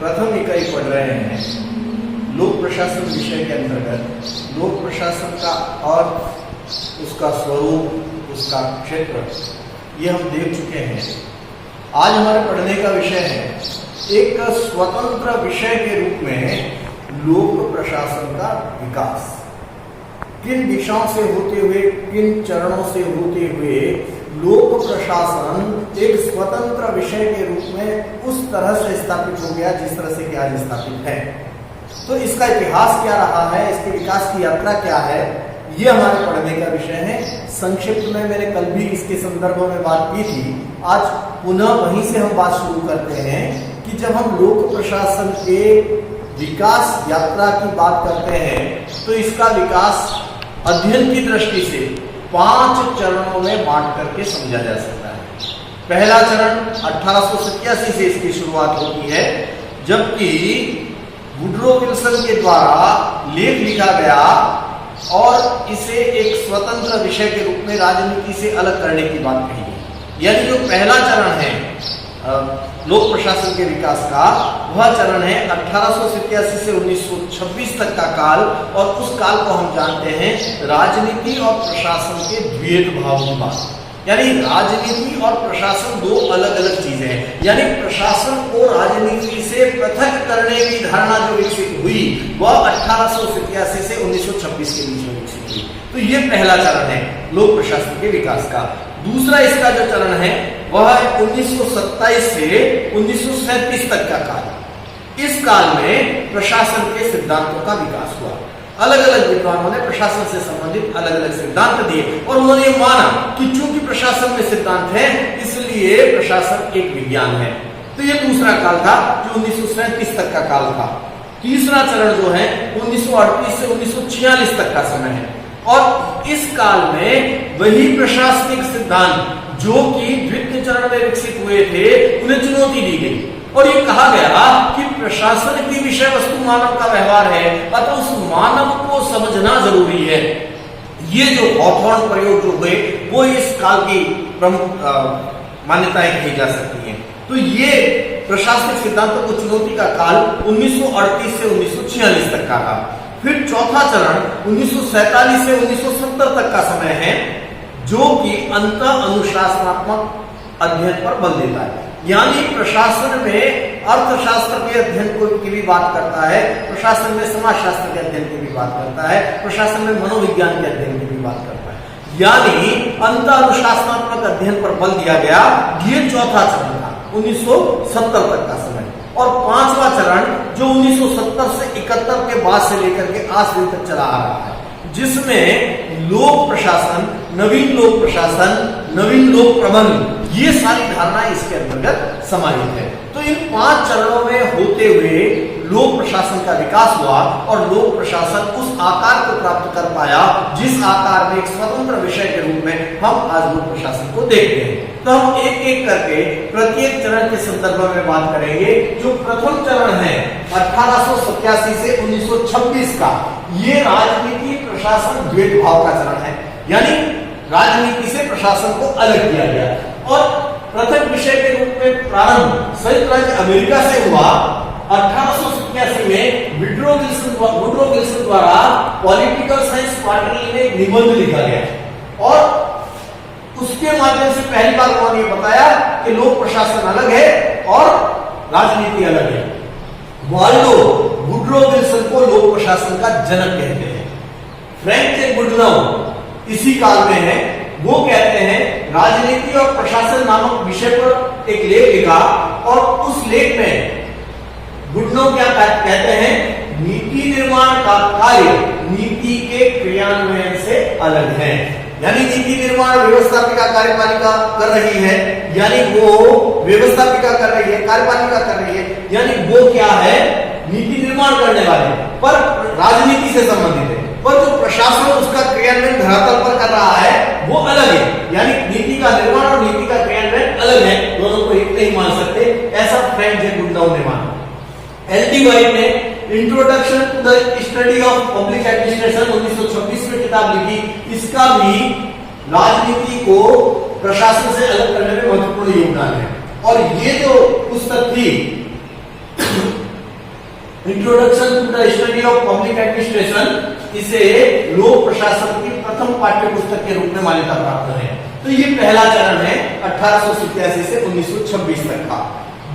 प्रथम इकाई पढ़ रहे हैं लोक प्रशासन विषय के अंतर्गत लोक प्रशासन का अर्थ, उसका स्वरूप, उसका क्षेत्र, ये हम देख चुके हैं। आज हमारे पढ़ने का विषय है एक स्वतंत्र विषय के रूप में लोक प्रशासन का विकास। किन दिशाओं से होते हुए, किन चरणों से होते हुए लोक प्रशासन एक स्वतंत्र विषय के रूप में उस तरह से स्थापित हो गया जिस तरह से कि आज स्थापित है। तो इसका इतिहास क्या रहा है, इसके विकास की यात्रा क्या है, ये हमारे पढ़ने का विषय है। संक्षिप्त में मैंने कल भी इसके संदर्भ में बात की थी। आज पुनः वहीं से हम बात शुरू करते हैं कि जब हम लोक प्रशासन के विकास यात्रा की बात करते हैं तो इसका विकास अध्ययन की दृष्टि से 5 चरणों में बांट करके समझा जा सकता है। पहला चरण 1887 से इसकी शुरुआत होती है, जबकि वुडरो विल्सन के द्वारा लेख लिखा गया और इसे एक स्वतंत्र विषय के रूप में राजनीति से अलग करने की बात कही गई। यानी जो पहला चरण है लोक प्रशासन के विकास का, वह चरण है 1887 से 1926 तक का काल, और उस काल को हम जानते हैं राजनीति और प्रशासन के द्वैत भाव की बात। यानी राजनीति और प्रशासन दो अलग अलग चीजें हैं। यानी प्रशासन को राजनीति से पृथक करने की धारणा जो विकसित हुई वह 1887 से 1926 के बीच में विकसित हुई। तो ये पहला चरण है लोक प्रशासन के विकास का। दूसरा इसका जो चरण है वह है 1927 से 1937 तक का काल। इस काल में प्रशासन के सिद्धांतों का विकास हुआ। अलग अलग विद्वानों ने प्रशासन से संबंधित अलग अलग सिद्धांत दिए और उन्होंने माना कि चूंकि प्रशासन में सिद्धांत है इसलिए प्रशासन एक विज्ञान है। तो ये दूसरा काल था जो 1937 तक का काल था। तीसरा चरण जो है 1938 से 1946 तक का समय है, और इस काल में वही प्रशासनिक सिद्धांत जो कि द्वितीय चरण में विकसित हुए थे उन्हें चुनौती दी गई और ये कहा गया कि प्रशासन की विषय वस्तु मानव का व्यवहार है, अतः उस मानव को समझना जरूरी है। ये जो हॉथॉर्न प्रयोग जो हुए वो इस काल की प्रमुख मान्यताएं कही जा सकती हैं। तो ये प्रशासनिक सिद्धांतों को चुनौती का काल 1938 से 1946 तक का था। फिर चौथा चरण 1947 से 1970 तक का समय है, जो कि अंत अनुशासनात्मक अध्ययन पर बल देता है। यानी प्रशासन में अर्थशास्त्र के अध्ययन की भी बात करता है, प्रशासन में समाजशास्त्र के अध्ययन की भी बात करता है, प्रशासन में मनोविज्ञान के अध्ययन की भी बात करता है। यानी अंत अनुशासनात्मक अध्ययन पर बल दिया गया। ये चौथा चरण था 1970 तक का समय। और पांचवा चरण जो 1970 से 71 के बाद से लेकर के आज दिन तक चला आ रहा है, जिसमें लोक प्रशासन, नवीन लोक प्रशासन, नवीन लोक प्रबंध, ये सारी धारणाएं इसके अंतर्गत समाहित है। तो इन 5 चरणों में होते हुए लोक प्रशासन का विकास हुआ और लोक प्रशासन उस आकार को प्राप्त कर पाया जिस आकार में एक स्वतंत्र विषय के रूप में हम आज लोक प्रशासन को देखते हैं। तो हम एक एक करके प्रत्येक चरण के संदर्भ में बात करेंगे। जो प्रथम चरण है 1887 से 1926 का, ये राजनीति प्रशासन द्वैत भाव का चरण है। यानी राजनीति से प्रशासन को अलग किया गया और पृथक विषय के रूप में प्रारंभ संयुक्त राज्य अमेरिका से हुआ। 1887 में वुडरो विल्सन द्वारा पॉलिटिकल साइंस क्वार्टरली में निबंध लिखा गया और उसके माध्यम से पहली बार उन्होंने बताया कि लोक प्रशासन अलग है और राजनीति अलग है। वाल्डो वुडरो विल्सन को लोक प्रशासन का जनक कहते हैं। फ्रैंक जे गुडनव इसी काल में है। वो कहते हैं राजनीति और प्रशासन नामक विषय पर एक लेख लिखा और उस लेख में गुडनव क्या कहते हैं, नीति निर्माण का कार्य नीति के क्रियान्वयन से अलग है। यानी नीति निर्माण व्यवस्थापिका कार्यपालिका कर रही है, यानी वो व्यवस्थापिका कर रही है, कार्यपालिका कर रही है, यानी वो क्या है, नीति निर्माण करने वाले, पर राजनीति से संबंधित है। पर जो प्रशासन उसका क्रियान्वयन धरातल पर कर रहा है वो अलग है। यानी नीति का निर्माण और नीति का क्रियान्वयन अलग है, दोनों को एक नहीं मान सकते, ऐसा फ्रैंक जे गुडनव ने माना। एल.टी. वाइट ने introduction to the study of public administration 1926 में किताब लिखी। इसका भी राजनीति को प्रशासन से अलग करने में महत्वपूर्ण योगदान है। और ये जो पुस्तक थी introduction to the study of public administration, इसे लोक प्रशासन की प्रथम पाठ्य पुस्तक के रूप में मान्यता प्राप्त है। तो ये पहला चरण है 1887 से 1926 तक का।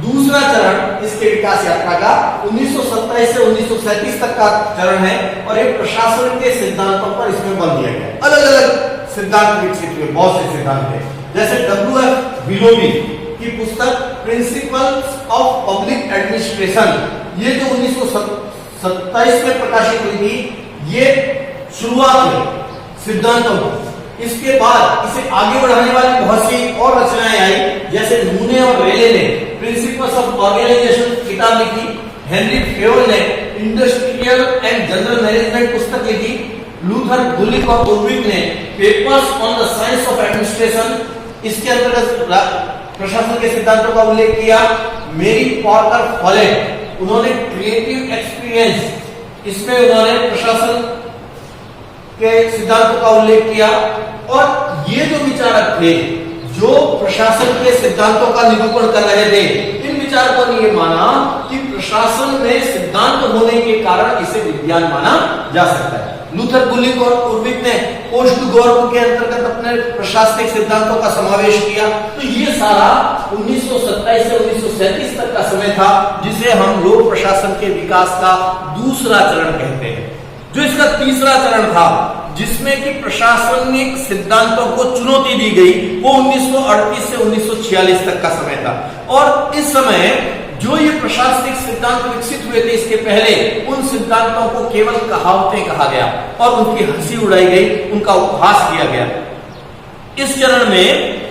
दूसरा चरण इसके विकास यात्रा का 1927 से 1937 तक का चरण है और एक प्रशासन के सिद्धांतों पर इसमें बल दिया गया। अलग अलग सिद्धांत विकसित हुए, बहुत से सिद्धांत है, जैसे W.F. विलोबी की पुस्तक प्रिंसिपल्स ऑफ पब्लिक एडमिनिस्ट्रेशन, ये जो 1927 में प्रकाशित हुई थी, ये शुरुआत है सिद्धांतों की। इसके बाद इसे आगे बढ़ाने वाली बहुत सी और रचनाएं आई, जैसे नूने और रेले ने प्रिंसिपल्स ऑफ ऑर्गेनाइजेशन किताब लिखी, हेनरी फेवल ने इंडस्ट्रियल एंड जनरल मैनेजमेंट पुस्तक लिखी, लूथर गुलिक और उर्विक ने papers on the science of administration, इसके अंतर्गत प्रशासन के सिद्धांतों का उल्लेख किया। मेरी पॉर्टर फॉलेट, उन्होंने क्रिएटिव एक्सपीरियंस, इसमें उन्होंने प्रशासन के सिद्धांतों का उल्लेख किया। और ये जो विचारक थे जो प्रशासन के सिद्धांतों का निरूपण कर रहे थे, इन विचारकों ने यह माना कि प्रशासन में सिद्धांत होने के कारण इसे विज्ञान माना जा सकता है। लूथर गुलिक और उर्विक ने पोस्ट गवर्नमेंट के अंतर्गत अपने प्रशासनिक सिद्धांतों का समावेश किया। तो ये सारा 1927 से 1937 तक का समय था, जिसे हम लोक प्रशासन के विकास का दूसरा चरण कहते हैं। जो इसका तीसरा चरण था, जिसमें कि प्रशासनिक सिद्धांतों को चुनौती दी गई, वो 1938 से 1946 तक का समय था। और इस समय जो ये प्रशासनिक सिद्धांत विकसित हुए थे, इसके पहले उन सिद्धांतों को केवल कहावतें कहा गया और उनकी हंसी उड़ाई गई, उनका उपहास किया गया। इस चरण में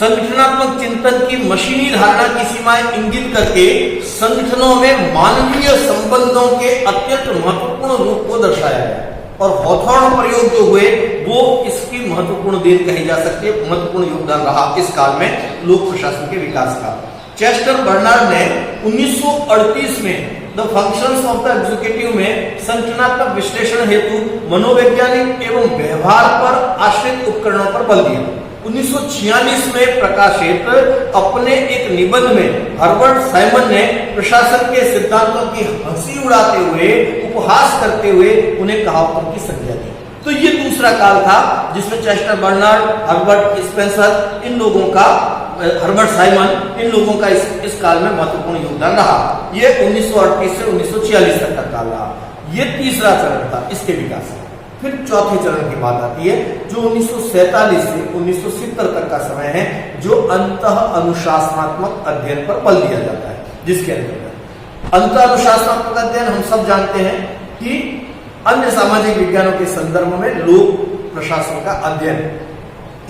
संगठनात्मक चिंतन की मशीनी धारणा की सीमाएं इंगित करके संगठनों में मानवीय संबंधों के अत्यंत महत्वपूर्ण रूप को दर्शाया गया। और हॉथॉर्न प्रयोग जो हुए वो इसकी महत्वपूर्ण देन कही जा सकती है, महत्वपूर्ण योगदान रहा इस काल में लोक प्रशासन के विकास का। चेस्टर बर्नार्ड ने 1938 में the functions of the executive में संगठनात्मक विश्लेषण हेतु मनोवैज्ञानिक एवं व्यवहार पर आश्रित उपकरणों पर बल दिया। 1946 में प्रकाशित अपने एक निबंध में हर्बर्ट साइमन ने प्रशासन के सिद्धांतों की हंसी उड़ाते हुए, उपहास करते हुए उन्हें कहावतों की संज्ञा दी। तो ये दूसरा काल था जिसमें चेस्टर बर्नार्ड, हर्बर्ट स्पेंसर, इन लोगों का, हर्बर्ट साइमन, इन लोगों का इस काल में महत्वपूर्ण योगदान रहा। ये 1938 से 1946 तक का काल रहा। ये तीसरा चरण था इसके विकास का। फिर चौथे चरण की बात आती है, जो 1947 से 1970 तक का समय है, जो अंतः अनुशासनात्मक अध्ययन पर बल दिया जाता है। जिसके अंतर्गत अंतः अनुशासनात्मक अध्ययन हम सब जानते हैं कि अन्य सामाजिक विज्ञानों के संदर्भ में लोक प्रशासन का अध्ययन।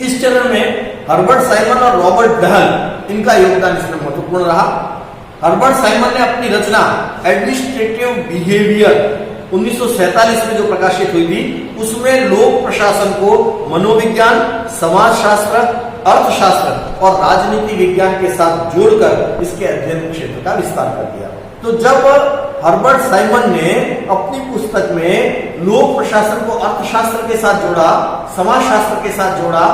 इस चरण में हर्बर्ट साइमन और रॉबर्ट डहल, इनका योगदान इसमें महत्वपूर्ण रहा। हर्बर्ट साइमन ने अपनी रचना एडमिनिस्ट्रेटिव बिहेवियर 1947 में जो प्रकाशित हुई थी, उसमें लोक प्रशासन को मनोविज्ञान, समाजशास्त्र, अर्थशास्त्र और राजनीति विज्ञान के साथ जोड़कर इसके अध्ययन क्षेत्र का विस्तार कर दिया। तो जब हर्बर्ट साइमन ने अपनी पुस्तक में लोक प्रशासन को अर्थशास्त्र के साथ जोड़ा, समाजशास्त्र के साथ जोड़ा,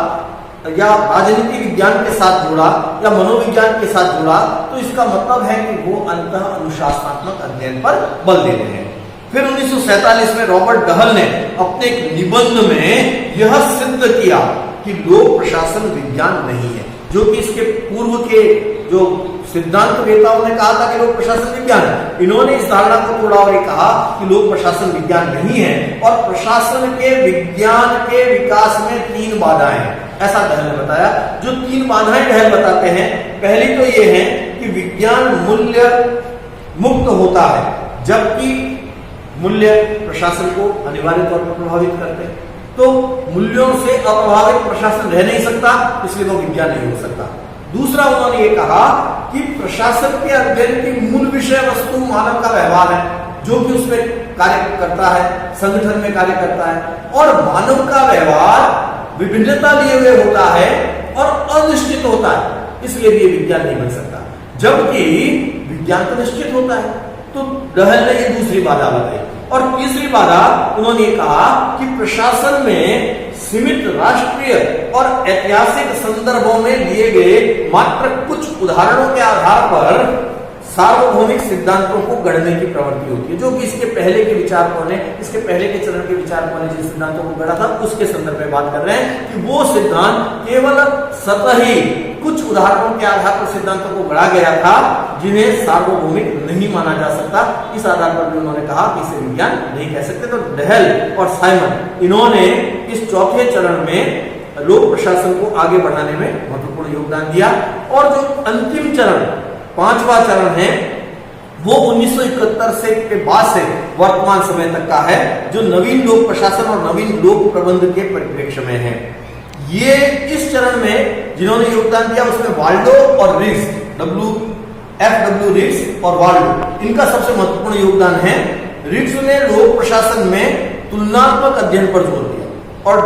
या राजनीति विज्ञान के साथ जोड़ा, या मनोविज्ञान के साथ जोड़ा, तो इसका मतलब है कि वो अंतः अनुशासनात्मक अध्ययन पर बल दे रहे हैं। फिर 1947 में रॉबर्ट डहल ने अपने एक निबंध में यह सिद्ध किया कि लोक प्रशासन विज्ञान नहीं है, जो कि इसके पूर्व के जो सिद्धांत वेताओं ने कहा था कि लोक प्रशासन विज्ञान है। इन्होंने इस धारणा को तोड़ा और कहा कि लोक प्रशासन विज्ञान नहीं है और प्रशासन के विज्ञान के विकास में 3 बाधाएं हैं, ऐसा डहल ने बताया। जो 3 बाधाएं डहल बताते हैं, पहली तो ये है कि विज्ञान मूल्य मुक्त होता है, जबकि मूल्य प्रशासन को अनिवार्य तौर पर प्रभावित करते हैं। तो मूल्यों से अप्रभावित प्रशासन रह नहीं सकता, इसलिए वो विज्ञान नहीं हो सकता। दूसरा, उन्होंने ये कहा कि प्रशासन के अध्ययन की मूल विषय वस्तु मानव का व्यवहार है, जो कि उसमें कार्य करता है, संगठन में कार्य करता है, और मानव का व्यवहार विभिन्नता लिए हुए होता है और अनिश्चित होता है, इसलिए भी ये विज्ञान नहीं बन सकता। जबकि विज्ञान तो निश्चित होता है। तो डहल ने ये दूसरी बाधा बताई। और तीसरी बाधा, उन्होंने कहा कि प्रशासन में सीमित राष्ट्रीय और ऐतिहासिक संदर्भों में लिए गए मात्र कुछ उदाहरणों के आधार पर सार्वभौमिक सिद्धांतों को गढ़ने की प्रवृत्ति होती है, जो कि इसके पहले के विचारकों ने, इसके पहले के चरण के विचारकों ने जिन सिद्धांतों को गढ़ा था उसके संदर्भ में बात कर रहे हैं कि वो सिद्धांत केवल सतही कुछ उदाहरणों के आधार पर सिद्धांतों को गढ़ा गया था जिन्हें सार्वभौमिक नहीं माना जा सकता। इस आधार पर भी उन्होंने कहा कि इसे विज्ञान नहीं कह सकते। तो डहेल और साइमन इन्होंने इस चौथे चरण में लोक प्रशासन को आगे बढ़ाने में महत्वपूर्ण योगदान दिया। और जो अंतिम चरण, पांचवा चरण है, वो 1971 से के बाद से वर्तमान समय तक का है, जो नवीन लोक प्रशासन और नवीन लोक प्रबंध के परिप्रेक्ष्य में है। ये इस चरण में जिन्होंने योगदान दिया उसमें वाल्डो और रिग्स, FW रिग्स और वाल्डो, इनका सबसे महत्वपूर्ण योगदान है। रिग्स ने लोक प्रशासन में तुलनात्मक अध्ययन पर जोर दिया और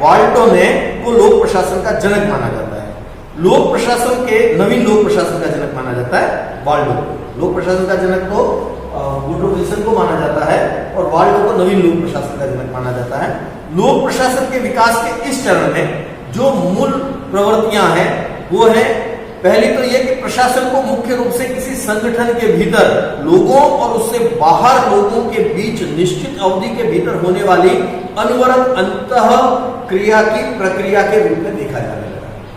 वाल्डो ने को लोक प्रशासन का जनक माना जाता है। लोक प्रशासन के, नवीन लोक प्रशासन का जनक माना जाता है वाल्डो। लोक प्रशासन का जनक तो वुडरो विल्सन को माना जाता है और वाल्डो को नवीन लोक प्रशासन का जनक माना जाता है। लोक प्रशासन के विकास के इस चरण में जो मूल प्रवृत्तियां हैं वो है, पहली तो यह कि प्रशासन को मुख्य रूप से किसी संगठन के भीतर लोगों और उससे बाहर लोगों के बीच निश्चित अवधि के भीतर होने वाली अनवरत अंतः क्रिया की प्रक्रिया के रूप में देखा जाने लगा।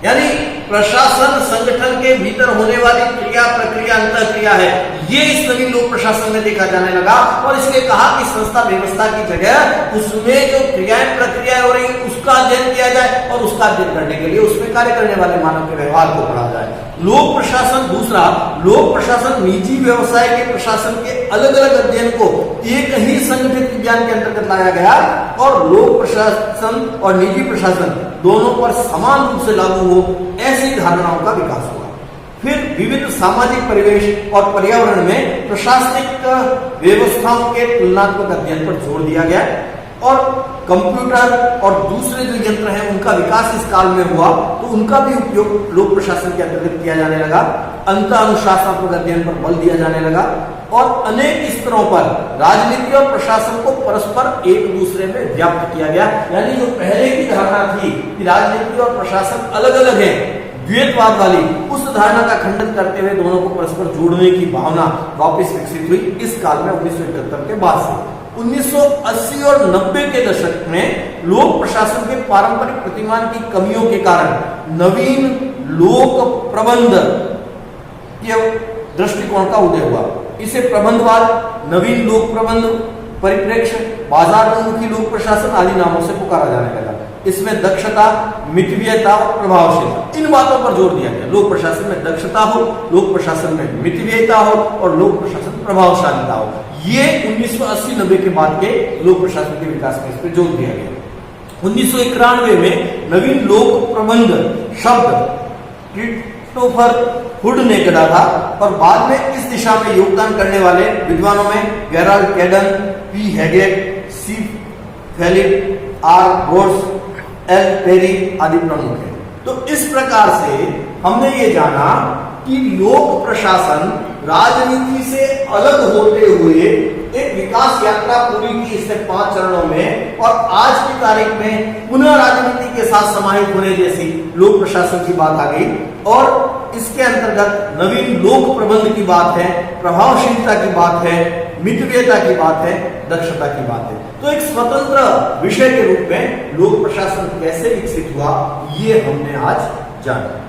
यानी प्रशासन संगठन के भीतर होने वाली क्रिया प्रक्रिया अंतः क्रिया है, ये इस नवीन लोक प्रशासन में देखा जाने लगा। और इसलिए कहा कि संस्था व्यवस्था की जगह उसमें जो क्रियाएं प्रक्रियाएं हो रही उसका अध्ययन किया जाए और उसका अध्ययन करने के लिए उसमें कार्य करने वाले मानव के व्यवहार को पढ़ा जाए। लोक प्रशासन, दूसरा, लोक प्रशासन निजी व्यवसाय के प्रशासन के अलग अलग अध्ययन को एक ही संगठित विज्ञान के अंतर्गत लाया गया और लोक प्रशासन और निजी प्रशासन दोनों पर समान रूप से लागू हो, ऐसी धारणाओं का विकास हुआ। फिर विविध सामाजिक परिवेश और पर्यावरण में प्रशासनिक व्यवस्थाओं के तुलनात्मक अध्ययन पर जोर दिया गया और कंप्यूटर और दूसरे जो यंत्र हैं उनका विकास इस काल में हुआ, तो उनका भी उपयोग लोक प्रशासन के अंतर्गत किया जाने लगा। अंतः अनुशासनात्मक अध्ययन पर बल दिया जाने लगा और अनेक स्तरों पर राजनीति और प्रशासन को परस्पर एक दूसरे में व्याप्त किया गया। यानी जो पहले की धारणा थी कि राजनीति और प्रशासन अलग अलग है, द्वैतवाद वाली, उस धारणा का खंडन करते हुए दोनों को परस्पर जोड़ने की भावना वापस विकसित हुई इस काल में 1971 के बाद से। 1980 और 90 के दशक में लोक प्रशासन के पारंपरिक प्रतिमान की कमियों के कारण नवीन लोक प्रबंध के दृष्टिकोण का उदय हुआ। इसे प्रबंधवाद, नवीन लोक प्रबंध परिप्रेक्ष्य, बाजारोन्मुखी लोक प्रशासन आदि नामों से पुकारा जाने लगा। इसमें दक्षता, मितव्ययता और प्रभावशीलता, इन बातों पर जोर दिया गया। लोक प्रशासन में दक्षता हो, लोक प्रशासन में मितव्ययता हो और लोक प्रशासन प्रभावशालीता हो। ये 1980-90 के बाद के लोक प्रशासन के विकास में इस पर जोर दिया गया। 1991 में नवीन लोक प्रबंध शब्द क्रिस्टोफर हुड ने गढ़ा था और बाद में इस दिशा में योगदान करने वाले विद्वानों में Gerald Caiden, P Haggett, C Phillip, R Rhodes, L Perry आदि प्रमुख हैं। तो इस प्रकार से हमने ये जाना कि लोक प्रशासन राजनीति से अलग होते हुए एक विकास यात्रा पूरी की इसने 5 चरणों में, और आज की तारीख में पुनः राजनीति के साथ समाहित होने जैसी लोक प्रशासन की बात आ गई। और इसके अंतर्गत नवीन लोक प्रबंध की बात है, प्रभावशीलता की बात है, मितव्ययता की बात है, दक्षता की बात है। तो एक स्वतंत्र विषय के रूप में लोक प्रशासन कैसे विकसित हुआ, ये हमने आज जाना।